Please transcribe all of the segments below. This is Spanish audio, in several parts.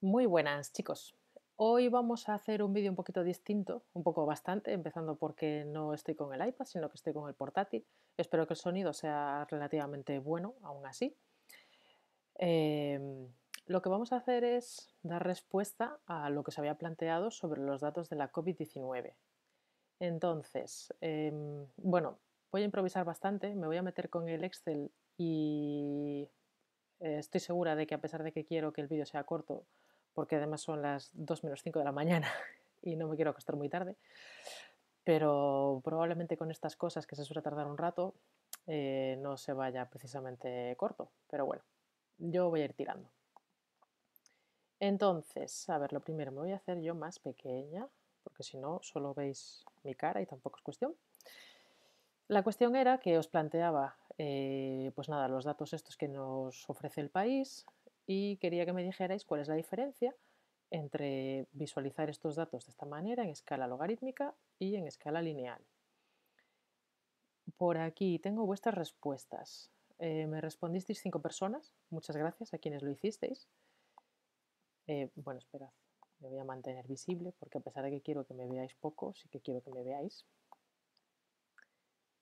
Muy buenas, chicos. Hoy vamos a hacer un vídeo un poquito distinto, un poco bastante, empezando porque no estoy con el iPad, sino que estoy con el portátil. Espero que el sonido sea relativamente bueno, aún así. Em, lo que vamos a hacer es dar respuesta a lo que se había planteado sobre los datos de la COVID-19. Entonces, bueno, voy a improvisar bastante, me voy a meter con el Excel y estoy segura de que a pesar de que quiero que el vídeo sea corto, porque además son las 2 menos 5 de la mañana y no me quiero acostar muy tarde, pero probablemente con estas cosas que se suele tardar un rato no se vaya precisamente corto, pero bueno, yo voy a ir tirando. Entonces, a ver, lo primero me voy a hacer yo más pequeña, porque si no solo veis mi cara y tampoco es cuestión. La cuestión era que os planteaba, pues nada, los datos estos que nos ofrece el país y quería que me dijerais cuál es la diferencia entre visualizar estos datos de esta manera en escala logarítmica y en escala lineal. Por aquí tengo vuestras respuestas. Me respondisteis 5 personas, muchas gracias a quienes lo hicisteis. Bueno, esperad, me voy a mantener visible porque a pesar de que quiero que me veáis poco, sí que quiero que me veáis.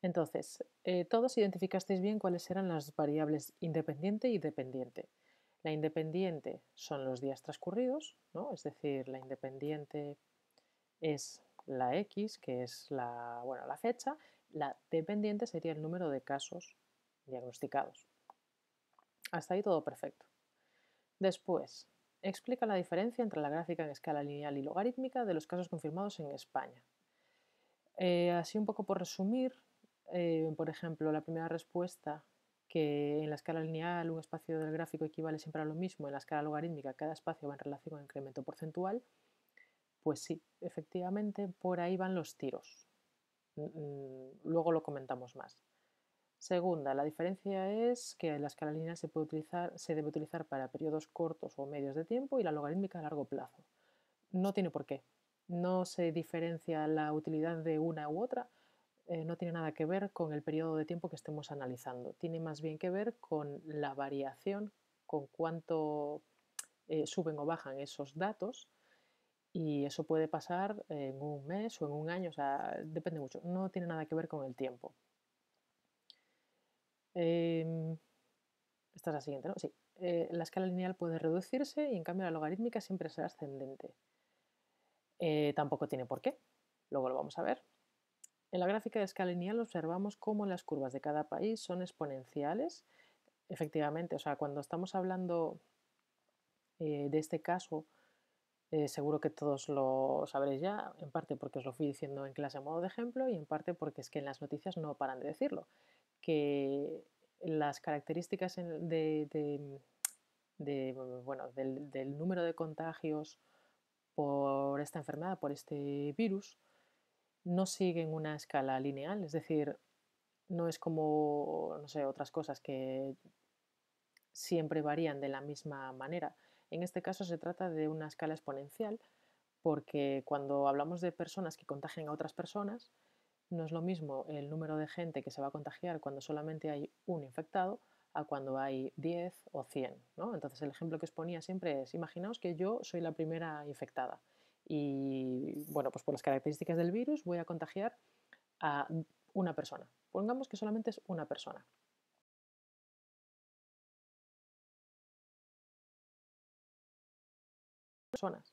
Entonces, todos identificasteis bien cuáles eran las variables independiente y dependiente. La independiente son los días transcurridos, ¿no? Es decir, la independiente es la X, que es la fecha. La dependiente sería el número de casos diagnosticados. Hasta ahí todo perfecto. Después, explica la diferencia entre la gráfica en escala lineal y logarítmica de los casos confirmados en España. Así un poco por resumir, por ejemplo, la primera respuesta, que en la escala lineal un espacio del gráfico equivale siempre a lo mismo, en la escala logarítmica cada espacio va en relación con incremento porcentual, pues sí, efectivamente por ahí van los tiros. Luego lo comentamos más. Segunda, la diferencia es que la escala lineal se debe utilizar para periodos cortos o medios de tiempo y la logarítmica a largo plazo. No tiene por qué. No se diferencia la utilidad de una u otra, no tiene nada que ver con el periodo de tiempo que estemos analizando. Tiene más bien que ver con la variación, con cuánto suben o bajan esos datos y eso puede pasar en un mes o en un año, o sea, depende mucho. No tiene nada que ver con el tiempo. Esta es la siguiente, ¿no? Sí. La escala lineal puede reducirse y en cambio la logarítmica siempre será ascendente. Tampoco tiene por qué. Luego lo vamos a ver. En la gráfica de escala lineal observamos cómo las curvas de cada país son exponenciales. Efectivamente, o sea, cuando estamos hablando de este caso, seguro que todos lo sabréis ya, en parte porque os lo fui diciendo en clase a modo de ejemplo y en parte porque es que en las noticias no paran de decirlo, que las características bueno, del número de contagios por esta enfermedad, por este virus, no siguen una escala lineal, es decir, no es como, no sé, otras cosas que siempre varían de la misma manera. En este caso se trata de una escala exponencial porque cuando hablamos de personas que contagian a otras personas, no es lo mismo el número de gente que se va a contagiar cuando solamente hay un infectado a cuando hay 10 o 100, ¿no? Entonces el ejemplo que os ponía siempre es, imaginaos que yo soy la primera infectada y, bueno, pues por las características del virus voy a contagiar a una persona. Pongamos que solamente es una persona. Personas.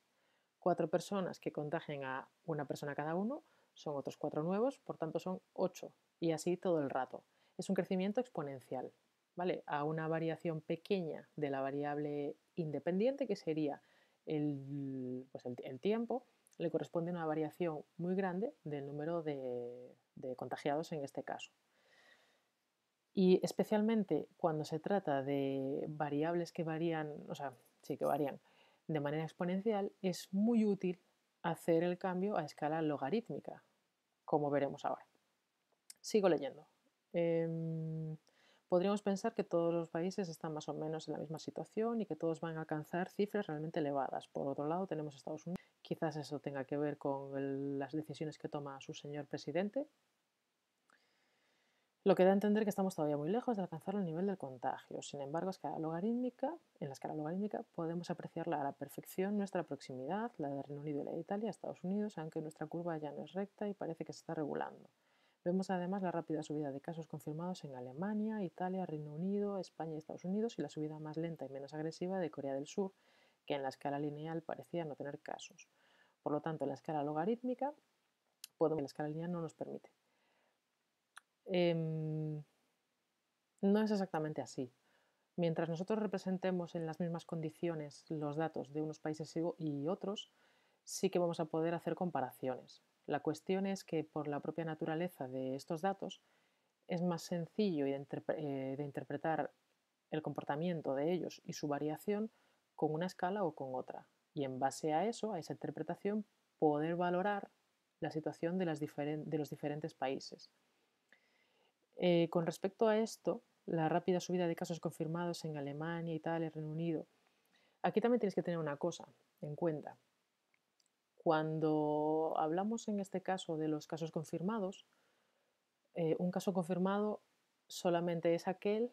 4 personas que contagien a una persona cada uno son otros 4 nuevos, por tanto son 8 y así todo el rato. Es un crecimiento exponencial, ¿vale? A una variación pequeña de la variable independiente, que sería el tiempo, le corresponde una variación muy grande del número de contagiados en este caso. Y especialmente cuando se trata de variables que varían, o sea, sí que varían de manera exponencial, es muy útil hacer el cambio a escala logarítmica, como veremos ahora. Sigo leyendo. Podríamos pensar que todos los países están más o menos en la misma situación y que todos van a alcanzar cifras realmente elevadas. Por otro lado, tenemos Estados Unidos. Quizás eso tenga que ver con las decisiones que toma su señor presidente. Lo que da a entender que estamos todavía muy lejos de alcanzar el nivel del contagio. Sin embargo, en la escala logarítmica podemos apreciar a la perfección nuestra proximidad, la de Reino Unido y la de Italia, Estados Unidos, aunque nuestra curva ya no es recta y parece que se está regulando. Vemos además la rápida subida de casos confirmados en Alemania, Italia, Reino Unido, España y Estados Unidos y la subida más lenta y menos agresiva de Corea del Sur, que en la escala lineal parecía no tener casos. Por lo tanto, en la escala logarítmica, la escala lineal no nos permite. No es exactamente así. Mientras nosotros representemos en las mismas condiciones los datos de unos países y otros, sí que vamos a poder hacer comparaciones. La cuestión es que por la propia naturaleza de estos datos es más sencillo de interpretar el comportamiento de ellos y su variación con una escala o con otra. Y en base a eso, a esa interpretación, poder valorar la situación de los diferentes países. Con respecto a esto, la rápida subida de casos confirmados en Alemania, Italia, Reino Unido, aquí también tienes que tener una cosa en cuenta. Cuando hablamos en este caso de los casos confirmados, un caso confirmado solamente es aquel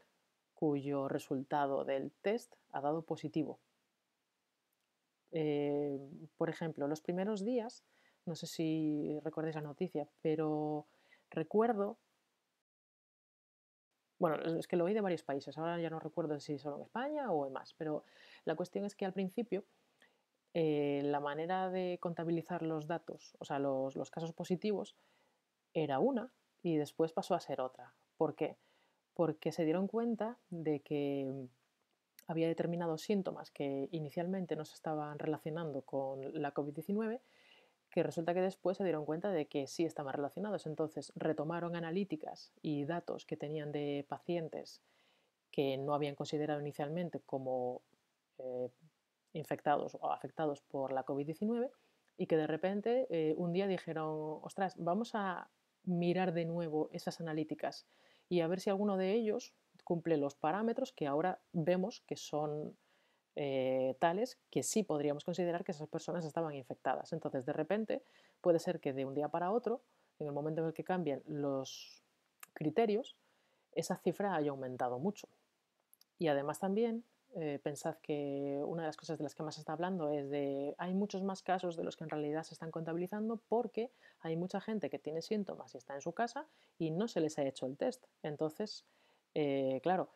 cuyo resultado del test ha dado positivo. Por ejemplo, los primeros días, no sé si recordáis la noticia, pero recuerdo, bueno, es que lo oí de varios países, ahora ya no recuerdo si solo en España o en más, pero la cuestión es que al principio la manera de contabilizar los datos, o sea, los casos positivos, era una y después pasó a ser otra. ¿Por qué? Porque se dieron cuenta de que había determinados síntomas que inicialmente no se estaban relacionando con la COVID-19, que resulta que después se dieron cuenta de que sí estaban relacionados. Entonces retomaron analíticas y datos que tenían de pacientes que no habían considerado inicialmente como eh, infectados o afectados por la COVID-19 y que de repente un día dijeron, ostras, vamos a mirar de nuevo esas analíticas y a ver si alguno de ellos cumple los parámetros que ahora vemos que son tales que sí podríamos considerar que esas personas estaban infectadas. Entonces, de repente, puede ser que de un día para otro, en el momento en el que cambien los criterios, esa cifra haya aumentado mucho. Y además también pensad que una de las cosas de las que más se está hablando es de hay muchos más casos de los que en realidad se están contabilizando porque hay mucha gente que tiene síntomas y está en su casa y no se les ha hecho el test. Entonces, claro,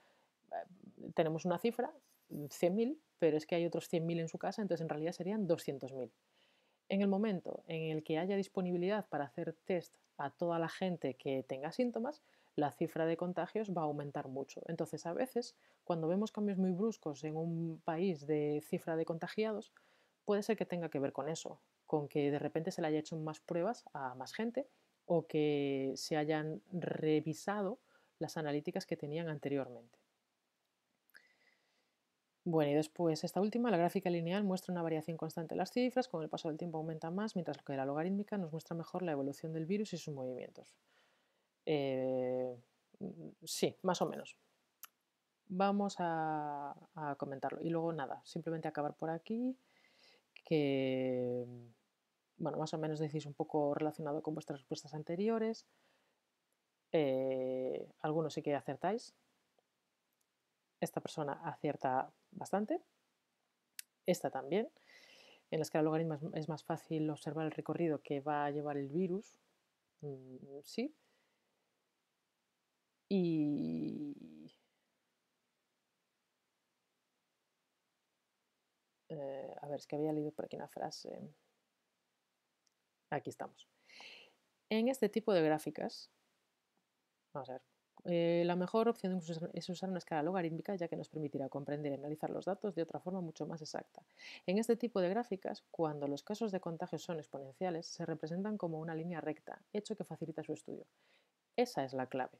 tenemos una cifra, 100.000, pero es que hay otros 100.000 en su casa, entonces en realidad serían 200.000. En el momento en el que haya disponibilidad para hacer test a toda la gente que tenga síntomas, la cifra de contagios va a aumentar mucho. Entonces, a veces, cuando vemos cambios muy bruscos en un país de cifra de contagiados, puede ser que tenga que ver con eso, con que de repente se le haya hecho más pruebas a más gente o que se hayan revisado las analíticas que tenían anteriormente. Bueno, y después esta última, la gráfica lineal, muestra una variación constante de las cifras, con el paso del tiempo aumenta más, mientras que la logarítmica nos muestra mejor la evolución del virus y sus movimientos. Sí, más o menos. Vamos a comentarlo. Y luego nada, simplemente acabar por aquí, que, bueno, más o menos decís un poco relacionado con vuestras respuestas anteriores. Algunos sí que acertáis. Esta persona acierta bastante. Esta también. En la escala logarítmica es más fácil observar el recorrido que va a llevar el virus. Sí. Y a ver, es que había leído por aquí una frase. Aquí estamos. En este tipo de gráficas, vamos a ver, la mejor opción es usar una escala logarítmica, ya que nos permitirá comprender y analizar los datos de otra forma mucho más exacta. En este tipo de gráficas, cuando los casos de contagio son exponenciales, se representan como una línea recta, hecho que facilita su estudio. Esa es la clave.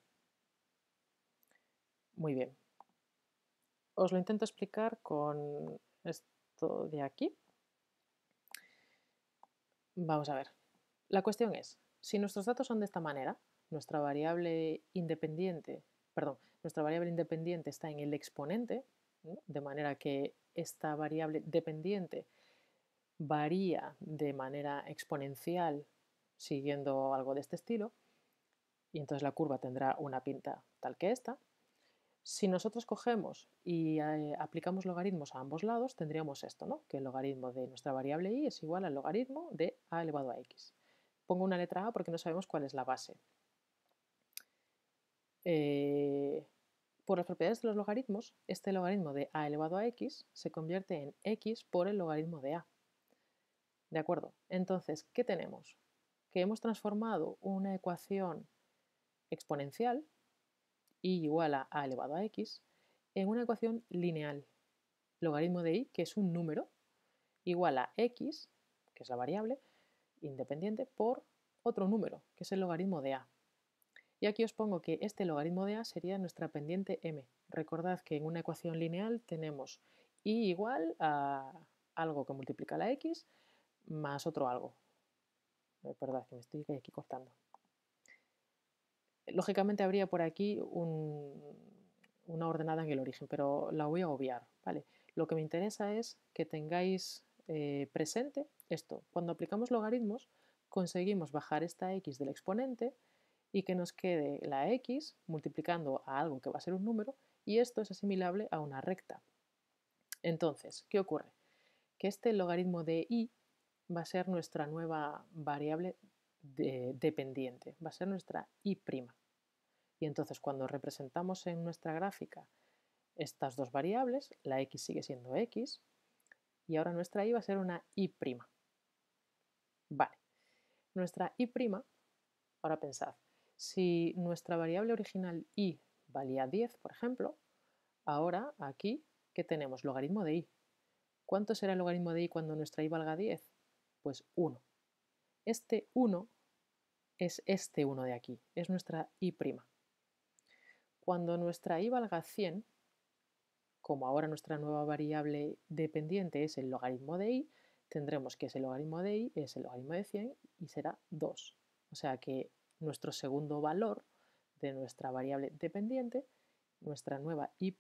Muy bien. Os lo intento explicar con esto de aquí. Vamos a ver. La cuestión es, si nuestros datos son de esta manera, nuestra variable independiente, nuestra variable independiente está en el exponente, ¿no? De manera que esta variable dependiente varía de manera exponencial siguiendo algo de este estilo. y entonces la curva tendrá una pinta tal que esta. Si nosotros cogemos y aplicamos logaritmos a ambos lados, tendríamos esto, ¿no? Que el logaritmo de nuestra variable y es igual al logaritmo de a elevado a x. Pongo una letra a porque no sabemos cuál es la base. Por las propiedades de los logaritmos, este logaritmo de a elevado a x se convierte en x por el logaritmo de a. ¿De acuerdo? Entonces, ¿qué tenemos? Que hemos transformado una ecuación exponencial, y igual a elevado a x, en una ecuación lineal. Logaritmo de y, que es un número, igual a x, que es la variable independiente, por otro número, que es el logaritmo de a. Y aquí os pongo que este logaritmo de a sería nuestra pendiente m. Recordad que en una ecuación lineal tenemos y igual a algo que multiplica la x más otro algo. Perdón, que me estoy aquí cortando. Lógicamente habría por aquí una ordenada en el origen, pero la voy a obviar, ¿vale? Lo que me interesa es que tengáis presente esto. Cuando aplicamos logaritmos, conseguimos bajar esta x del exponente y que nos quede la x multiplicando a algo que va a ser un número, y esto es asimilable a una recta. Entonces, ¿qué ocurre? Que este logaritmo de y va a ser nuestra nueva variable dependiente, va a ser nuestra y'. Y entonces cuando representamos en nuestra gráfica estas dos variables, la x sigue siendo x, y ahora nuestra y va a ser una y'. Vale, nuestra y', ahora pensad, si nuestra variable original y valía 10, por ejemplo, ahora aquí, ¿qué tenemos? Logaritmo de y. ¿Cuánto será el logaritmo de y cuando nuestra y valga 10? Pues 1. Este 1 es este 1 de aquí, es nuestra y'. Cuando nuestra y valga 100, como ahora nuestra nueva variable dependiente es el logaritmo de y, tendremos que ese logaritmo de y es el logaritmo de 100 y será 2. O sea que nuestro segundo valor de nuestra variable dependiente, nuestra nueva y'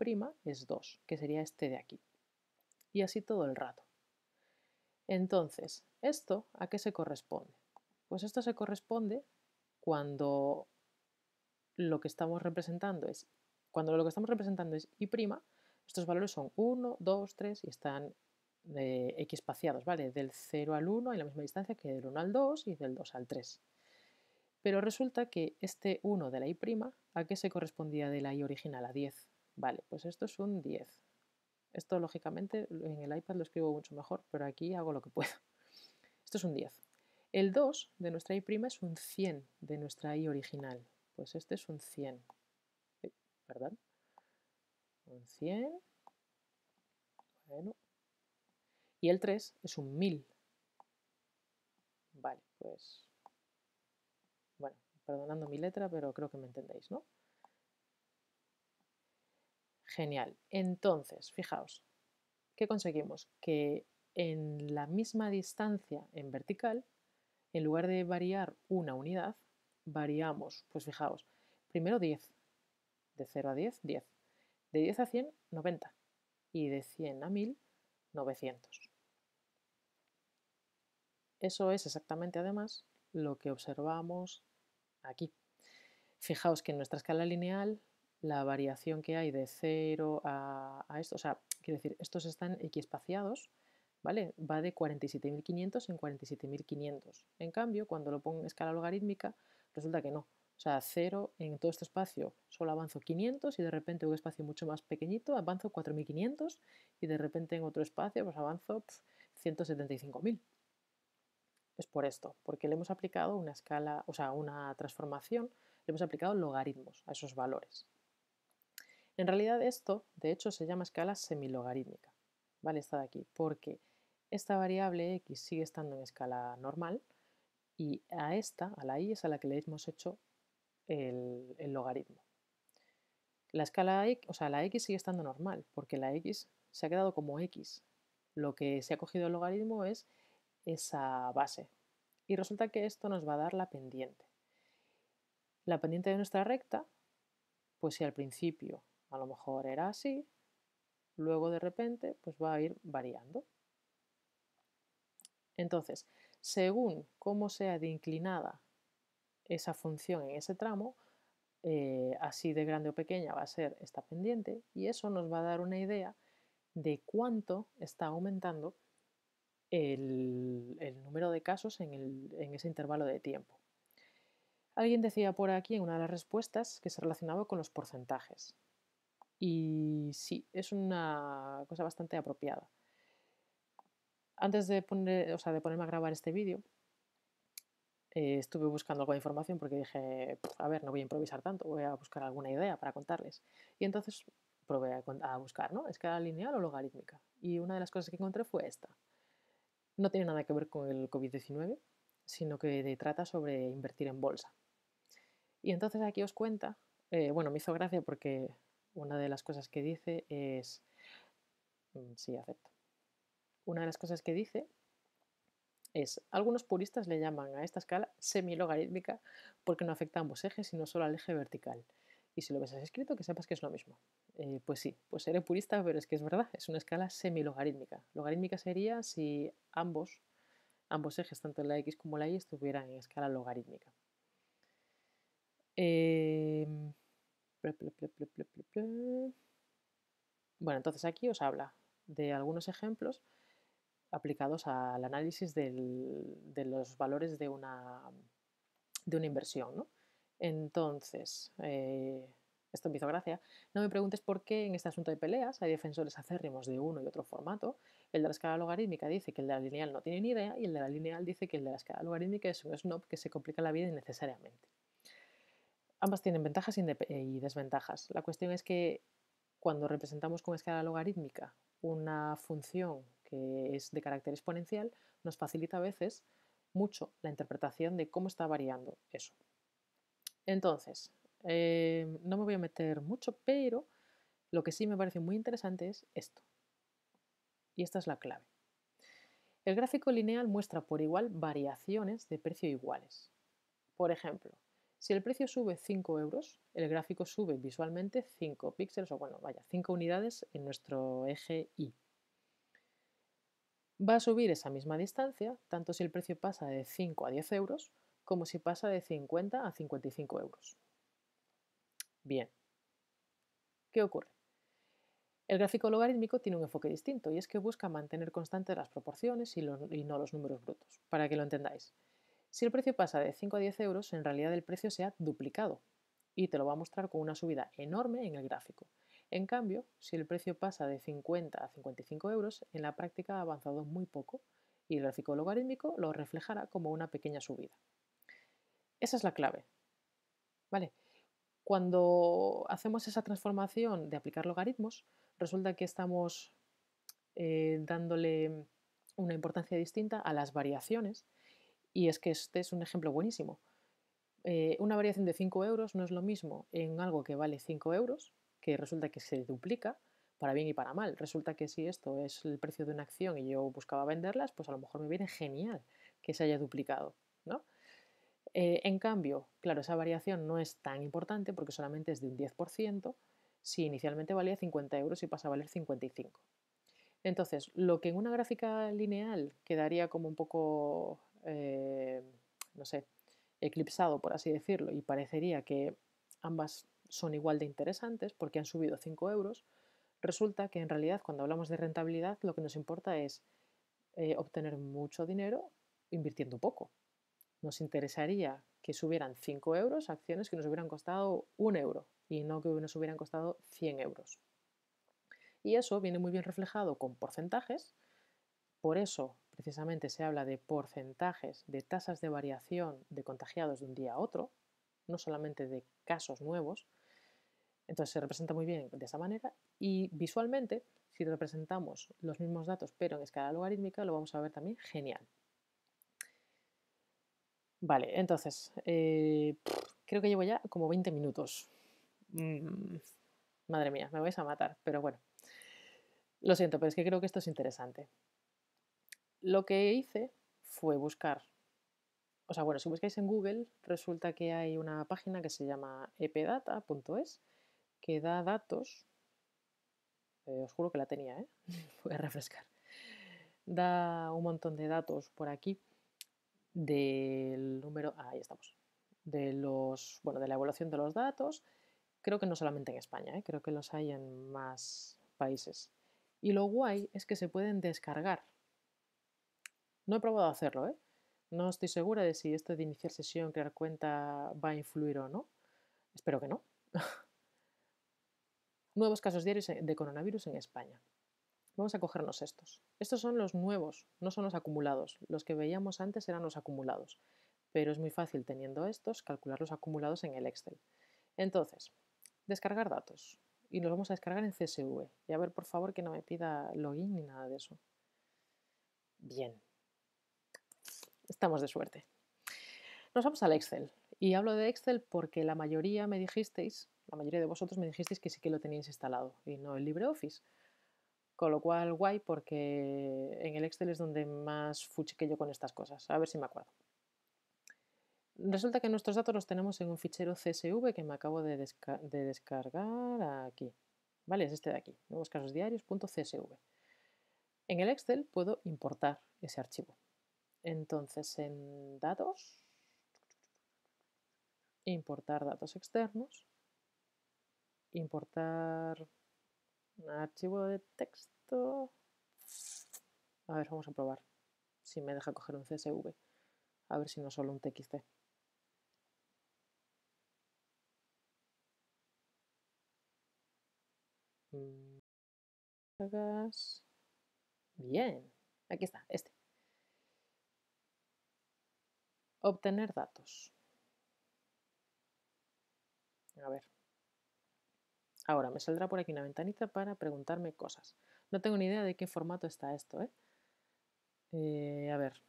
es 2, que sería este de aquí. Y así todo el rato. Entonces, ¿esto a qué se corresponde? Pues esto se corresponde cuando lo que estamos representando es, y', estos valores son 1, 2, 3 y están x espaciados, ¿vale? Del 0 al 1 hay la misma distancia que del 1 al 2 y del 2 al 3. Pero resulta que este 1 de la y', ¿a qué se correspondía de la y original? A 10. Vale, pues esto es un 10. Esto, lógicamente, en el iPad lo escribo mucho mejor, pero aquí hago lo que puedo. Esto es un 10. El 2 de nuestra y' es un 100 de nuestra y original. Pues este es un 100. ¿Verdad? Un 100. Bueno. Y el 3 es un 1000. Vale, pues... Bueno, perdonando mi letra, pero creo que me entendéis, ¿no? Genial. Entonces, fijaos, ¿qué conseguimos? Que en la misma distancia en vertical, en lugar de variar una unidad, variamos, pues fijaos, primero 10, de 0 a 10, 10, de 10 a 100, 90, y de 100 a 1000, 900. Eso es exactamente, además, lo que observamos aquí. Fijaos que en nuestra escala lineal la variación que hay de 0 a esto, o sea, quiero decir, estos están equiespaciados, ¿vale? Va de 47.500 en 47.500. En cambio, cuando lo pongo en escala logarítmica, resulta que no. O sea, 0 en todo este espacio solo avanzo 500 y de repente en un espacio mucho más pequeñito avanzo 4.500 y de repente en otro espacio pues avanzo 175.000. Es por esto, porque le hemos aplicado una escala, o sea, una transformación, le hemos aplicado logaritmos a esos valores. En realidad esto, de hecho, se llama escala semilogarítmica, ¿vale? Está de aquí, porque esta variable x sigue estando en escala normal y a esta, a la y, es a la que le hemos hecho el logaritmo. La escala x, o sea, la x sigue estando normal, porque la x se ha quedado como x. Lo que se ha cogido el logaritmo es esa base. Y resulta que esto nos va a dar la pendiente. La pendiente de nuestra recta, pues si al principio a lo mejor era así, luego de repente pues va a ir variando. Entonces, según cómo sea de inclinada esa función en ese tramo, así de grande o pequeña va a ser esta pendiente, y eso nos va a dar una idea de cuánto está aumentando el número de casos en ese intervalo de tiempo. Alguien decía por aquí en una de las respuestas que se relacionaba con los porcentajes. Y sí, es una cosa bastante apropiada. Antes de ponerme a grabar este vídeo, estuve buscando algo de información porque dije, a ver, no voy a improvisar tanto, voy a buscar alguna idea para contarles. Y entonces probé a buscar, ¿no? ¿Escala lineal o logarítmica? Y una de las cosas que encontré fue esta. No tiene nada que ver con el COVID-19, sino que trata sobre invertir en bolsa. Y entonces aquí os cuenta, bueno, me hizo gracia porque una de las cosas que dice es, sí, acepto. Una de las cosas que dice es, algunos puristas le llaman a esta escala semilogarítmica porque no afecta a ambos ejes, sino solo al eje vertical. Y si lo ves escrito, que sepas que es lo mismo. Pues sí, pues seré purista, pero es que es verdad, es una escala semilogarítmica. Logarítmica sería si ambos ejes, tanto la x como la y, estuvieran en escala logarítmica. Bueno, entonces aquí os habla de algunos ejemplos aplicados al análisis de los valores de una inversión, ¿no? Entonces, esto me hizo gracia. No me preguntes por qué en este asunto de peleas hay defensores acérrimos de uno y otro formato. El de la escala logarítmica dice que el de la lineal no tiene ni idea y el de la lineal dice que el de la escala logarítmica es un snob que se complica la vida innecesariamente. Ambas tienen ventajas y desventajas. La cuestión es que cuando representamos con escala logarítmica una función que es de carácter exponencial, nos facilita a veces mucho la interpretación de cómo está variando eso. Entonces, no me voy a meter mucho, pero lo que sí me parece muy interesante es esto. Y esta es la clave. El gráfico lineal muestra por igual variaciones de precio iguales. Por ejemplo, si el precio sube 5 euros, el gráfico sube visualmente 5 píxeles, o bueno, vaya, 5 unidades en nuestro eje Y. Va a subir esa misma distancia, tanto si el precio pasa de 5 a 10 euros, como si pasa de 50 a 55 euros. Bien, ¿qué ocurre? El gráfico logarítmico tiene un enfoque distinto y es que busca mantener constantes las proporciones y no los números brutos. Para que lo entendáis, si el precio pasa de 5 a 10 euros, en realidad el precio se ha duplicado y te lo va a mostrar con una subida enorme en el gráfico. En cambio, si el precio pasa de 50 a 55 euros, en la práctica ha avanzado muy poco y el gráfico logarítmico lo reflejará como una pequeña subida. Esa es la clave. ¿Vale? Cuando hacemos esa transformación de aplicar logaritmos, resulta que estamos dándole una importancia distinta a las variaciones, y es que este es un ejemplo buenísimo. Una variación de 5 euros no es lo mismo en algo que vale 5 euros, que resulta que se duplica para bien y para mal. Resulta que si esto es el precio de una acción y yo buscaba venderlas, pues a lo mejor me viene genial que se haya duplicado, ¿no? En cambio, claro, esa variación no es tan importante porque solamente es de un 10% si inicialmente valía 50 euros y pasa a valer 55. Entonces, lo que en una gráfica lineal quedaría como un poco, no sé, eclipsado, por así decirlo, y parecería que ambas son igual de interesantes porque han subido 5 euros, resulta que en realidad cuando hablamos de rentabilidad lo que nos importa es obtener mucho dinero invirtiendo poco. Nos interesaría que subieran 5 euros acciones que nos hubieran costado 1 euro y no que nos hubieran costado 100 euros. Y eso viene muy bien reflejado con porcentajes. Por eso, precisamente, se habla de porcentajes de tasas de variación de contagiados de un día a otro, no solamente de casos nuevos. Entonces se representa muy bien de esa manera y visualmente, si representamos los mismos datos pero en escala logarítmica, lo vamos a ver también genial. Vale, entonces, creo que llevo ya como 20 minutos. Madre mía, me vais a matar, pero bueno. Lo siento, pero es que creo que esto es interesante. Lo que hice fue buscar, o sea, bueno, si buscáis en Google, resulta que hay una página que se llama epdata.es que da datos, os juro que la tenía, voy a refrescar, da un montón de datos por aquí del número, ahí estamos, de la evaluación de los datos. Creo que no solamente en España, creo que los hay en más países. Y lo guay es que se pueden descargar. No he probado a hacerlo, ¿eh? No estoy segura de si esto de iniciar sesión, crear cuenta va a influir o no. Espero que no. Nuevos casos diarios de coronavirus en España. Vamos a cogernos estos. Estos son los nuevos, no son los acumulados. Los que veíamos antes eran los acumulados. Pero es muy fácil teniendo estos calcular los acumulados en el Excel. Entonces, descargar datos. Y los vamos a descargar en CSV. Y a ver, por favor, que no me pida login ni nada de eso. Bien. Estamos de suerte. Nos vamos al Excel. Y hablo de Excel porque la mayoría de vosotros me dijisteis que sí que lo teníais instalado y no el LibreOffice. Con lo cual, guay, porque en el Excel es donde más fuchique yo con estas cosas. A ver si me acuerdo. Resulta que nuestros datos los tenemos en un fichero CSV que me acabo de descargar aquí. ¿Vale? Es este de aquí, nuevoscasosdiarios.csv. En el Excel puedo importar ese archivo. Entonces, en datos, importar datos externos, importar un archivo de texto. A ver, vamos a probar si me deja coger un CSV. A ver si no solo un TXT. Bien, aquí está, este. Obtener datos. A ver. Ahora me saldrá por aquí una ventanita para preguntarme cosas. No tengo ni idea de qué formato está esto, ¿eh? A ver.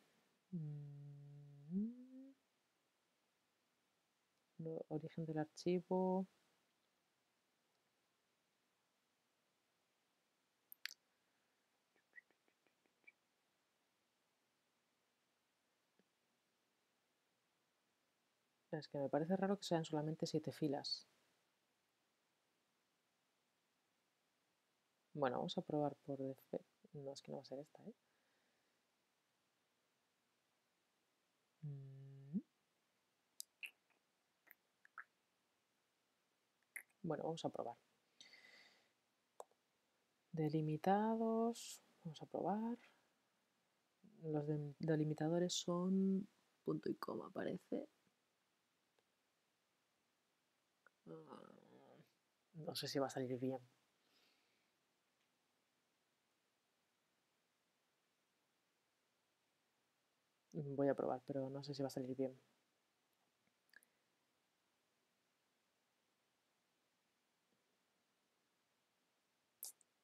Origen del archivo. Es que me parece raro que sean solamente 7 filas. Bueno, vamos a probar por defecto. No, es que no va a ser esta, ¿eh? Bueno, vamos a probar. Delimitados. Vamos a probar. Los delimitadores son punto y coma, parece. No sé si va a salir bien. Voy a probar, pero no sé si va a salir bien.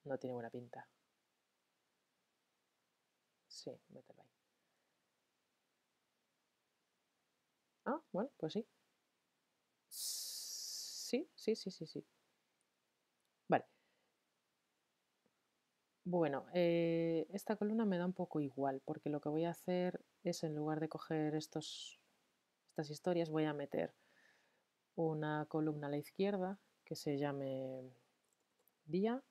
No tiene buena pinta. Sí, mételo ahí. Ah, bueno, pues sí. Sí. Vale. Bueno, esta columna me da un poco igual, porque lo que voy a hacer es, en lugar de coger estas historias, voy a meter una columna a la izquierda que se llame día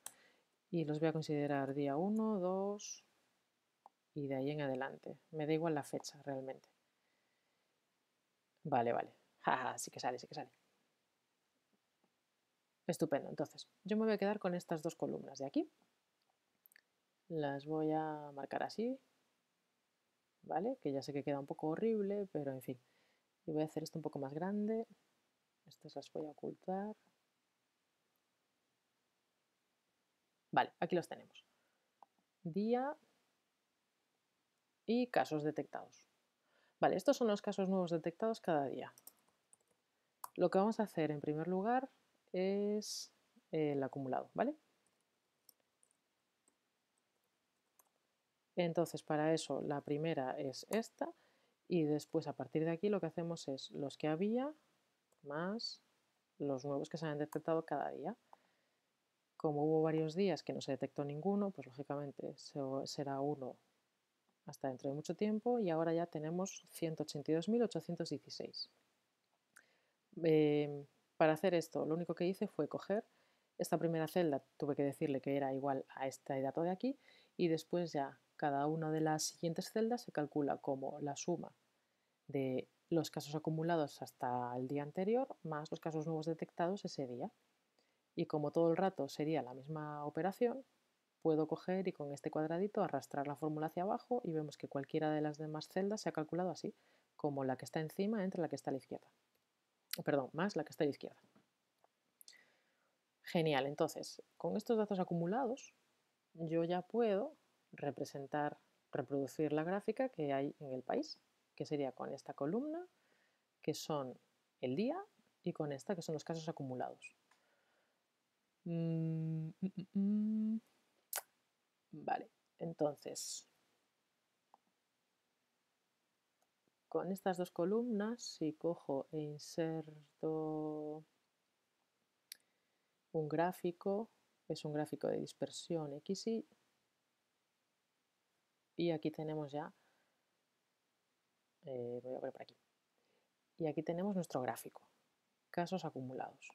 y los voy a considerar día 1, 2 y de ahí en adelante. Me da igual la fecha realmente. Vale. Jaja, sí que sale. Estupendo. Entonces, yo me voy a quedar con estas dos columnas de aquí. Las voy a marcar así, ¿vale? Que ya sé que queda un poco horrible, pero en fin. Y voy a hacer esto un poco más grande. Estas las voy a ocultar. Vale, aquí los tenemos. Día y casos detectados. Vale, estos son los casos nuevos detectados cada día. Lo que vamos a hacer en primer lugar es el acumulado, ¿vale? Entonces, para eso, la primera es esta y después, a partir de aquí, lo que hacemos es los que había más los nuevos que se han detectado cada día. Como hubo varios días que no se detectó ninguno, pues lógicamente será uno hasta dentro de mucho tiempo y ahora ya tenemos 182.816. Para hacer esto, lo único que hice fue coger esta primera celda, tuve que decirle que era igual a este dato de aquí y después ya cada una de las siguientes celdas se calcula como la suma de los casos acumulados hasta el día anterior más los casos nuevos detectados ese día. Y como todo el rato sería la misma operación, puedo coger y con este cuadradito arrastrar la fórmula hacia abajo y vemos que cualquiera de las demás celdas se ha calculado así, como la que está encima entre la que está a la izquierda. Perdón, más la que está a la izquierda. Genial, entonces, con estos datos acumulados, yo ya puedo reproducir la gráfica que hay en el país, que sería con esta columna, que son el día, y con esta, que son los casos acumulados. Vale, entonces, con estas dos columnas, si cojo e inserto un gráfico, es un gráfico de dispersión XY, y aquí tenemos ya, voy a poner por aquí, y aquí tenemos nuestro gráfico, casos acumulados.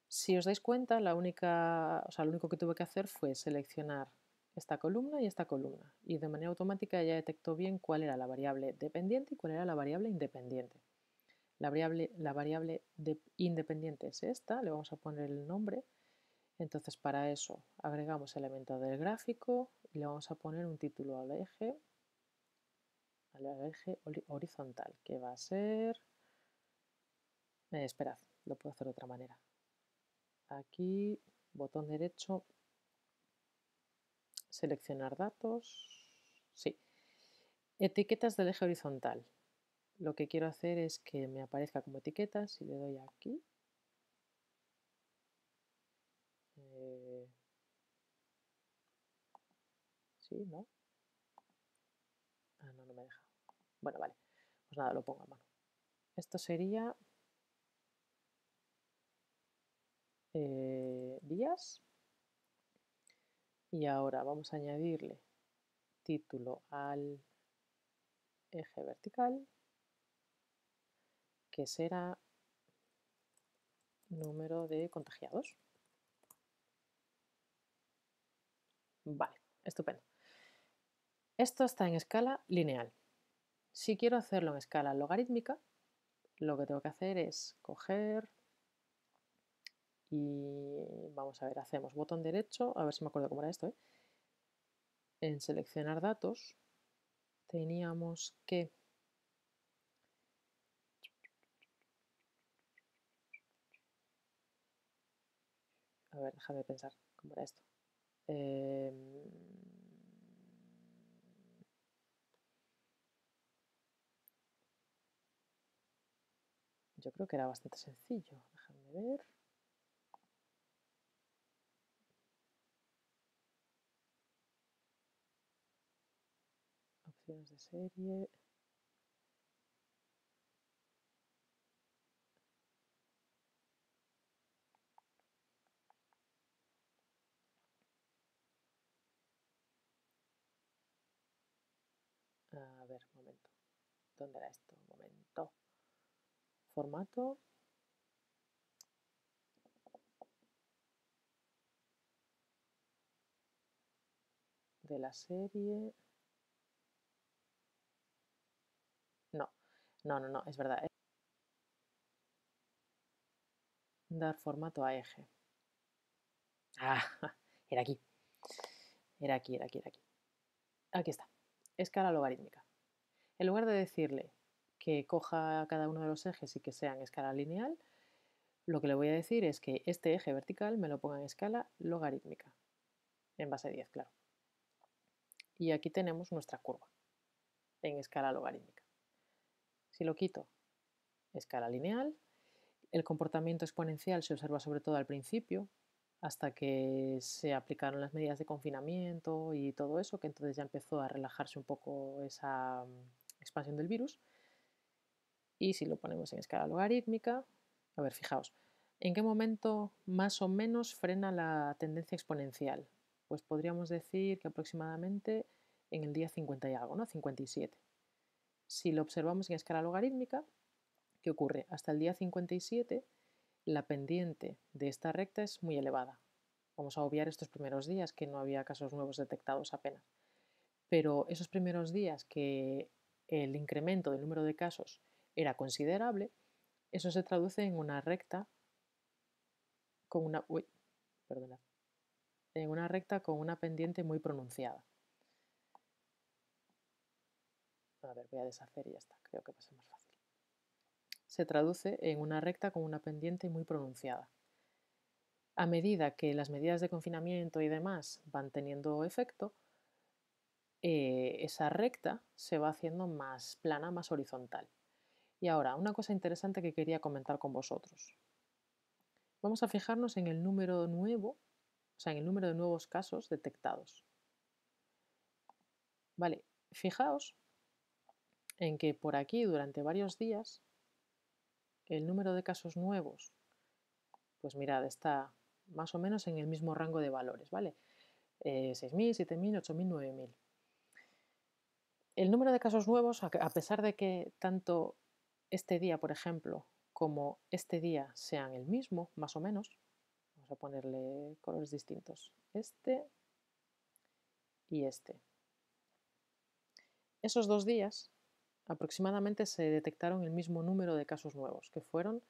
Si os dais cuenta, lo único que tuve que hacer fue seleccionar esta columna y esta columna, y de manera automática ya detectó bien cuál era la variable dependiente y cuál era la variable independiente. La variable independiente es esta, le vamos a poner el nombre. Entonces para eso agregamos elemento del gráfico y le vamos a poner un título al eje horizontal, que va a ser... esperad, lo puedo hacer de otra manera. Aquí, botón derecho, seleccionar datos, sí. Etiquetas del eje horizontal. Lo que quiero hacer es que me aparezca como etiquetas y le doy aquí. Sí, ¿no? Ah, no, no me deja. Bueno, vale. Pues nada, lo pongo a mano. Esto sería días. Y ahora vamos a añadirle título al eje vertical, que será número de contagiados. Vale, estupendo. Esto está en escala lineal. Si quiero hacerlo en escala logarítmica, lo que tengo que hacer es coger y vamos a ver, hacemos botón derecho, a ver si me acuerdo cómo era esto, ¿eh? En seleccionar datos teníamos que... A ver, déjame pensar cómo era esto. Yo creo que era bastante sencillo. Déjame ver. Opciones de serie. A ver, momento. ¿Dónde era esto? Momento. Formato. De la serie. No, es verdad. Dar formato a eje. Ah, era aquí. Era aquí. Aquí está. Escala logarítmica. En lugar de decirle que coja cada uno de los ejes y que sea en escala lineal, lo que le voy a decir es que este eje vertical me lo ponga en escala logarítmica. En base 10, claro. Y aquí tenemos nuestra curva en escala logarítmica. Si lo quito, escala lineal, el comportamiento exponencial se observa sobre todo al principio, hasta que se aplicaron las medidas de confinamiento y todo eso, que entonces ya empezó a relajarse un poco esa expansión del virus. Y si lo ponemos en escala logarítmica, a ver, fijaos, ¿en qué momento más o menos frena la tendencia exponencial? Pues podríamos decir que aproximadamente en el día 50 y algo, ¿no? 57. Si lo observamos en escala logarítmica, ¿qué ocurre? Hasta el día 57 la pendiente de esta recta es muy elevada. Vamos a obviar estos primeros días que no había casos nuevos detectados apenas. Pero esos primeros días que el incremento del número de casos era considerable, eso se traduce en una recta con una, en una recta con una pendiente muy pronunciada. A ver, voy a deshacer y ya está, creo que va a ser más fácil. Se traduce en una recta con una pendiente muy pronunciada. A medida que las medidas de confinamiento y demás van teniendo efecto, esa recta se va haciendo más plana, más horizontal. Y ahora, una cosa interesante que quería comentar con vosotros. Vamos a fijarnos en el número nuevo, o sea, en el número de nuevos casos detectados. Vale, fijaos en que por aquí durante varios días el número de casos nuevos, pues mirad, está más o menos en el mismo rango de valores, ¿vale? 6.000, 7.000, 8.000, 9.000. El número de casos nuevos, a pesar de que tanto este día, por ejemplo, como este día sean el mismo, más o menos, vamos a ponerle colores distintos, este y este. Esos 2 días aproximadamente se detectaron el mismo número de casos nuevos, que fueron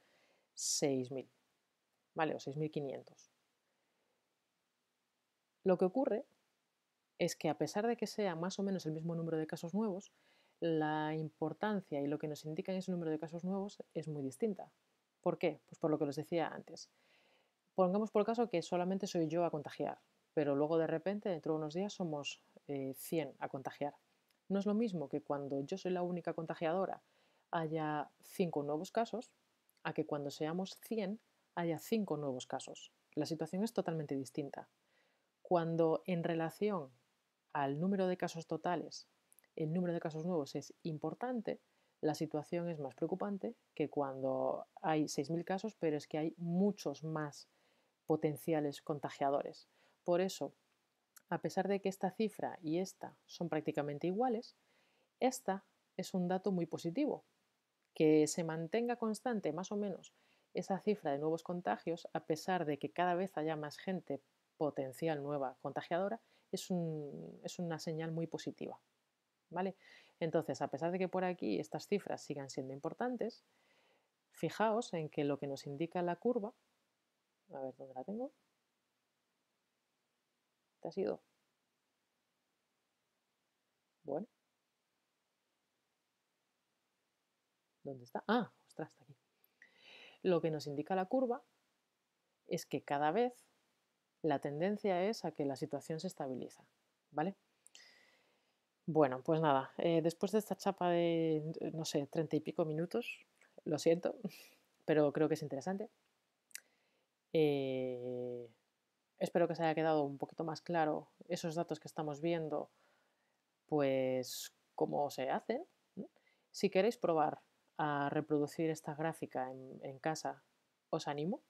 6.000, ¿vale? O 6.500. Lo que ocurre es que a pesar de que sea más o menos el mismo número de casos nuevos, la importancia y lo que nos indica en ese número de casos nuevos es muy distinta. ¿Por qué? Pues por lo que os decía antes. Pongamos por caso que solamente soy yo a contagiar, pero luego de repente, dentro de unos días, somos 100 a contagiar. No es lo mismo que cuando yo soy la única contagiadora haya 5 nuevos casos, a que cuando seamos 100 haya 5 nuevos casos. La situación es totalmente distinta. Cuando en relación al número de casos totales, el número de casos nuevos es importante, la situación es más preocupante que cuando hay 6.000 casos, pero es que hay muchos más potenciales contagiadores. Por eso, a pesar de que esta cifra y esta son prácticamente iguales, esta es un dato muy positivo. Que se mantenga constante más o menos esa cifra de nuevos contagios, a pesar de que cada vez haya más gente potencial nueva contagiadora, es una señal muy positiva. ¿Vale? Entonces, a pesar de que por aquí estas cifras sigan siendo importantes, fijaos en que lo que nos indica la curva, a ver dónde la tengo, ¿te ha sido? Bueno, ¿dónde está? Ah, ostras, está aquí. Lo que nos indica la curva es que cada vez la tendencia es a que la situación se estabiliza, ¿vale? Bueno, pues nada, después de esta chapa de, no sé, 30 y pico minutos, lo siento, pero creo que es interesante. Eh, Espero que se haya quedado un poquito más claro esos datos que estamos viendo, pues cómo se hacen. Si queréis probar a reproducir esta gráfica en casa, os animo,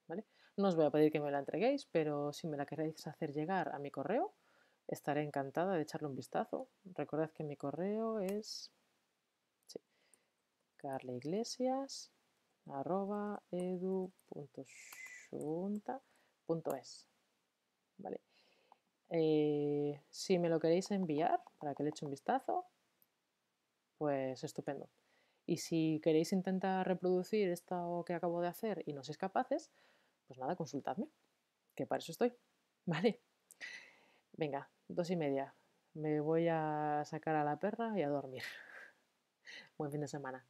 ¿vale? No os voy a pedir que me la entreguéis, pero si me la queréis hacer llegar a mi correo, estaré encantada de echarle un vistazo. Recordad que mi correo es carlaiglesias@edu.xunta.es. ¿Vale? Si me lo queréis enviar para que le eche un vistazo, pues estupendo. Y si queréis intentar reproducir esto que acabo de hacer y no sois capaces, pues nada, consultadme, que para eso estoy. ¿Vale? Venga, 2:30. Me voy a sacar a la perra y a dormir. Buen fin de semana.